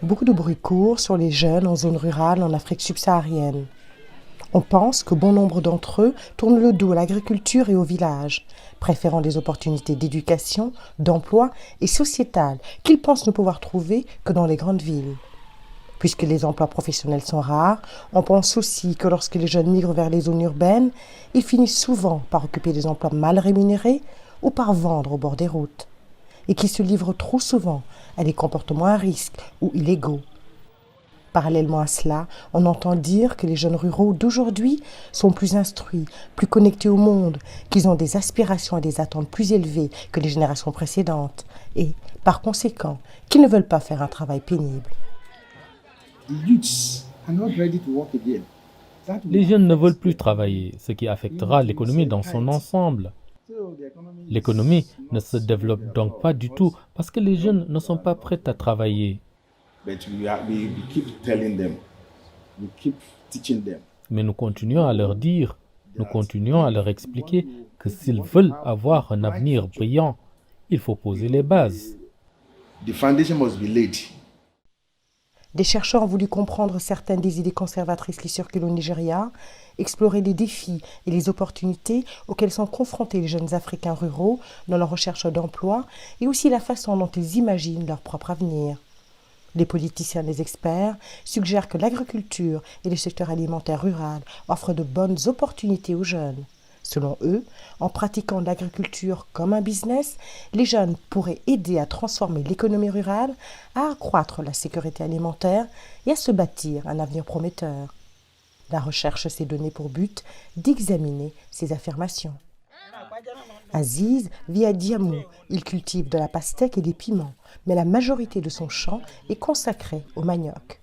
Beaucoup de bruit court sur les jeunes en zone rurale en Afrique subsaharienne. On pense que bon nombre d'entre eux tournent le dos à l'agriculture et au village, préférant des opportunités d'éducation, d'emploi et sociétales qu'ils pensent ne pouvoir trouver que dans les grandes villes. Puisque les emplois professionnels sont rares, on pense aussi que lorsque les jeunes migrent vers les zones urbaines, ils finissent souvent par occuper des emplois mal rémunérés ou par vendre au bord des routes, et qu'ils se livrent trop souvent à des comportements à risque ou illégaux. Parallèlement à cela, on entend dire que les jeunes ruraux d'aujourd'hui sont plus instruits, plus connectés au monde, qu'ils ont des aspirations et des attentes plus élevées que les générations précédentes et, par conséquent, qu'ils ne veulent pas faire un travail pénible. Les jeunes ne veulent plus travailler, ce qui affectera l'économie dans son ensemble. L'économie ne se développe donc pas du tout parce que les jeunes ne sont pas prêts à travailler. Mais nous continuons à leur dire, nous continuons à leur expliquer que s'ils veulent avoir un avenir brillant, il faut poser les bases. Des chercheurs ont voulu comprendre certaines des idées conservatrices qui circulent au Nigeria, explorer les défis et les opportunités auxquels sont confrontés les jeunes Africains ruraux dans leur recherche d'emploi et aussi la façon dont ils imaginent leur propre avenir. Les politiciens et les experts suggèrent que l'agriculture et le secteur alimentaire rural offrent de bonnes opportunités aux jeunes. Selon eux, en pratiquant l'agriculture comme un business, les jeunes pourraient aider à transformer l'économie rurale, à accroître la sécurité alimentaire et à se bâtir un avenir prometteur. La recherche s'est donnée pour but d'examiner ces affirmations. Aziz vit à Diamou. Il cultive de la pastèque et des piments, mais la majorité de son champ est consacrée au manioc.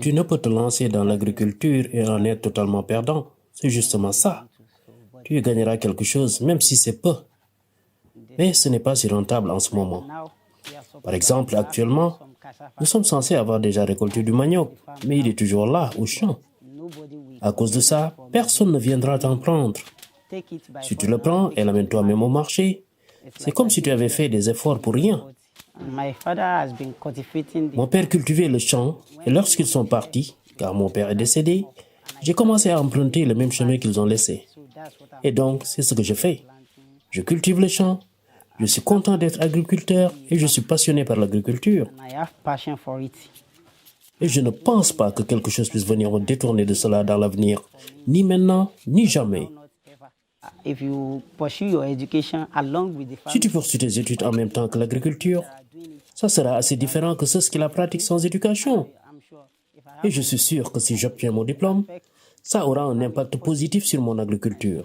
Tu ne peux te lancer dans l'agriculture et en être totalement perdant. C'est justement ça. Tu y gagneras quelque chose, même si c'est peu. Mais ce n'est pas si rentable en ce moment. Par exemple, actuellement, nous sommes censés avoir déjà récolté du manioc, mais il est toujours là, au champ. À cause de ça, personne ne viendra t'en prendre. Si tu le prends et l'amènes toi-même au marché, c'est comme si tu avais fait des efforts pour rien. Mon père cultivait le champ et lorsqu'ils sont partis, car mon père est décédé, j'ai commencé à emprunter le même chemin qu'ils ont laissé. Et donc, c'est ce que je fais. Je cultive le champ, je suis content d'être agriculteur et je suis passionné par l'agriculture. Et je ne pense pas que quelque chose puisse venir me détourner de cela dans l'avenir, ni maintenant, ni jamais. Si tu poursuis tes études en même temps que l'agriculture, ça sera assez différent que ceux qui la pratiquent sans éducation. Et je suis sûr que si j'obtiens mon diplôme, ça aura un impact positif sur mon agriculture.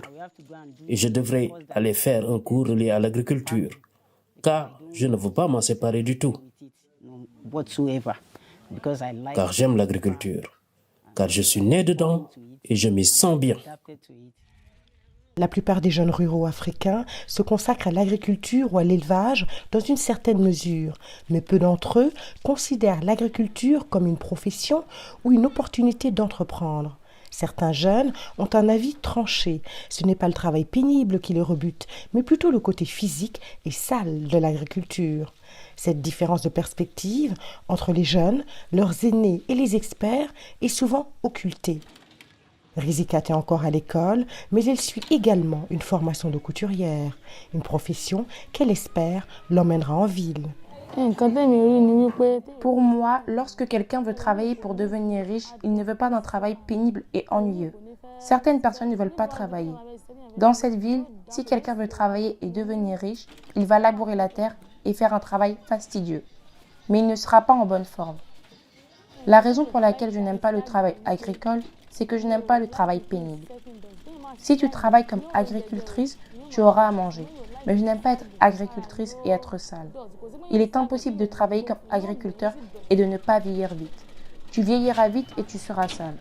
Et je devrais aller faire un cours lié à l'agriculture, car je ne veux pas m'en séparer du tout. Car j'aime l'agriculture, car je suis né dedans et je m'y sens bien. La plupart des jeunes ruraux africains se consacrent à l'agriculture ou à l'élevage dans une certaine mesure, mais peu d'entre eux considèrent l'agriculture comme une profession ou une opportunité d'entreprendre. Certains jeunes ont un avis tranché. Ce n'est pas le travail pénible qui les rebute, mais plutôt le côté physique et sale de l'agriculture. Cette différence de perspective entre les jeunes, leurs aînés et les experts est souvent occultée. Rizikat est encore à l'école, mais elle suit également une formation de couturière, une profession qu'elle espère l'emmènera en ville. Pour moi, lorsque quelqu'un veut travailler pour devenir riche, il ne veut pas d'un travail pénible et ennuyeux. Certaines personnes ne veulent pas travailler. Dans cette ville, si quelqu'un veut travailler et devenir riche, il va labourer la terre et faire un travail fastidieux. Mais il ne sera pas en bonne forme. La raison pour laquelle je n'aime pas le travail agricole, c'est que je n'aime pas le travail pénible. Si tu travailles comme agricultrice, tu auras à manger. Mais je n'aime pas être agricultrice et être sale. Il est impossible de travailler comme agriculteur et de ne pas vieillir vite. Tu vieilliras vite et tu seras sale.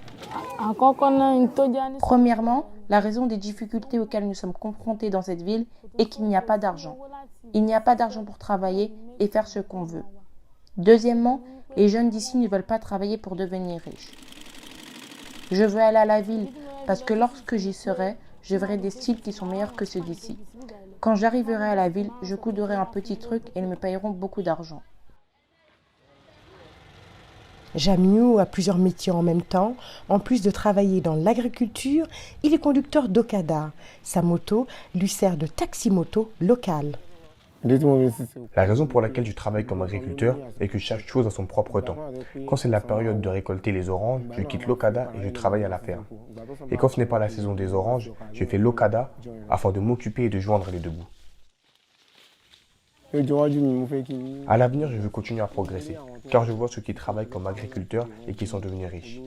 Premièrement, la raison des difficultés auxquelles nous sommes confrontés dans cette ville est qu'il n'y a pas d'argent. Il n'y a pas d'argent pour travailler et faire ce qu'on veut. Deuxièmement, les jeunes d'ici ne veulent pas travailler pour devenir riches. Je veux aller à la ville parce que lorsque j'y serai, je verrai des styles qui sont meilleurs que ceux d'ici. Quand j'arriverai à la ville, je couderai un petit truc et ils me payeront beaucoup d'argent. Jamiou a plusieurs métiers en même temps. En plus de travailler dans l'agriculture, il est conducteur d'Okada. Sa moto lui sert de taxi-moto local. La raison pour laquelle je travaille comme agriculteur est que chaque chose a son propre temps. Quand c'est la période de récolter les oranges, je quitte l'Okada et je travaille à la ferme. Et quand ce n'est pas la saison des oranges, je fais l'Okada afin de m'occuper et de joindre les deux bouts. À l'avenir, je veux continuer à progresser, car je vois ceux qui travaillent comme agriculteurs et qui sont devenus riches.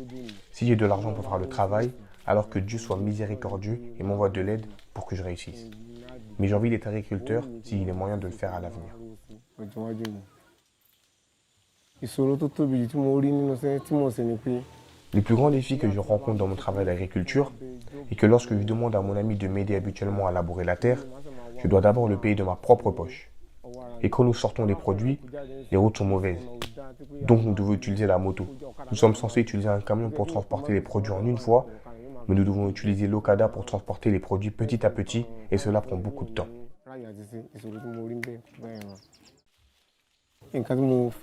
Si j'ai de l'argent pour faire le travail, alors que Dieu soit miséricordieux et m'envoie de l'aide pour que je réussisse. Mais j'ai envie d'être agriculteur s'il y a moyen de le faire à l'avenir. Le plus grand défi que je rencontre dans mon travail d'agriculture est que lorsque je demande à mon ami de m'aider habituellement à labourer la terre, je dois d'abord le payer de ma propre poche. Et quand nous sortons des produits, les routes sont mauvaises. Donc nous devons utiliser la moto. Nous sommes censés utiliser un camion pour transporter les produits en une fois, mais nous devons utiliser l'Okada pour transporter les produits petit à petit et cela prend beaucoup de temps.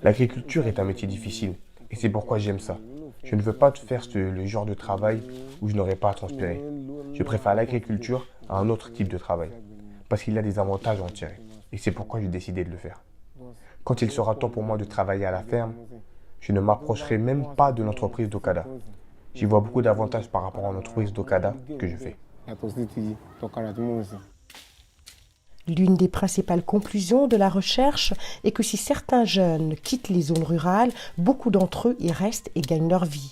L'agriculture est un métier difficile et c'est pourquoi j'aime ça. Je ne veux pas faire le genre de travail où je n'aurai pas à transpirer. Je préfère l'agriculture à un autre type de travail parce qu'il y a des avantages à en tirer. Et c'est pourquoi j'ai décidé de le faire. Quand il sera temps pour moi de travailler à la ferme, je ne m'approcherai même pas de l'entreprise d'Okada. J'y vois beaucoup d'avantages par rapport à l'entreprise d'Okada que je fais. L'une des principales conclusions de la recherche est que si certains jeunes quittent les zones rurales, beaucoup d'entre eux y restent et gagnent leur vie.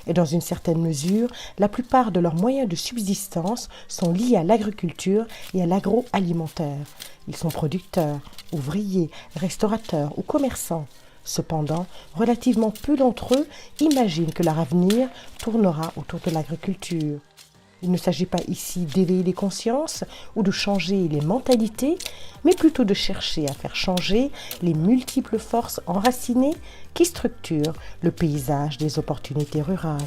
Et dans une certaine mesure, la plupart de leurs moyens de subsistance sont liés à l'agriculture et à l'agroalimentaire. Ils sont producteurs, ouvriers, restaurateurs ou commerçants. Cependant, relativement peu d'entre eux imaginent que leur avenir tournera autour de l'agriculture. Il ne s'agit pas ici d'éveiller les consciences ou de changer les mentalités, mais plutôt de chercher à faire changer les multiples forces enracinées qui structurent le paysage des opportunités rurales.